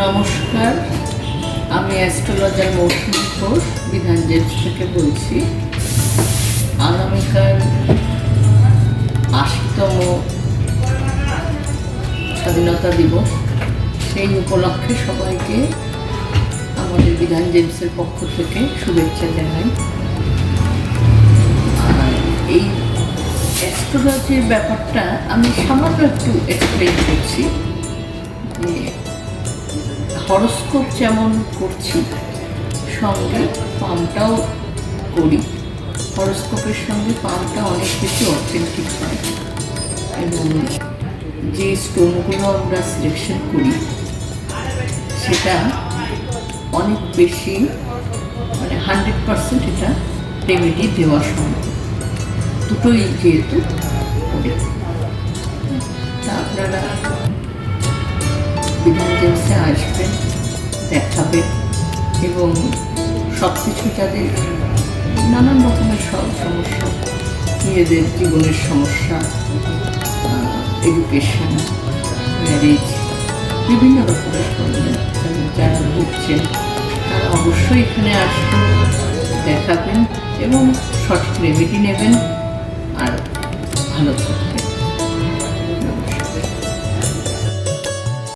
নমস্কার, আমি অ্যাস্ট্রোলজার মৌসুমী ঘোষ বিধান জেমস থেকে বলছি। আগামীকাল ৮০তম স্বাধীনতা দিবস, সেই উপলক্ষে সবাইকে আমাদের বিধান জেমসের পক্ষ থেকে শুভেচ্ছা জানাই। এই অ্যাস্ট্রোলজির ব্যাপারটা আমি সামান্য একটু এক্সপ্লেন করছি। যে হরস্কোপ যেমন করছি, সঙ্গে পামটাও করি। হরস্কোপের সঙ্গে পামটা অনেক বেশি অথেন্টিক হয় এবং যে স্টোনগুলো আমরা সিলেকশন করি সেটা অনেক বেশি, 100% এটা রেমেডি দেওয়া সম্ভব। দুটোই যেহেতু করি, তা আপনারা বিধান জেমসে আসবেন, দেখাবেন এবং সব কিছু যাদের নানান রকমের সব সমস্যা, নিজেদের জীবনের সমস্যা, এডুকেশন, ম্যারেজ, বিভিন্ন রকমের প্রবলেম যারা ভুগছেন তারা অবশ্যই এখানে আসবেন, দেখাবেন এবং সঠিক রেমেডি নেবেন আর ভালো থাকবেন।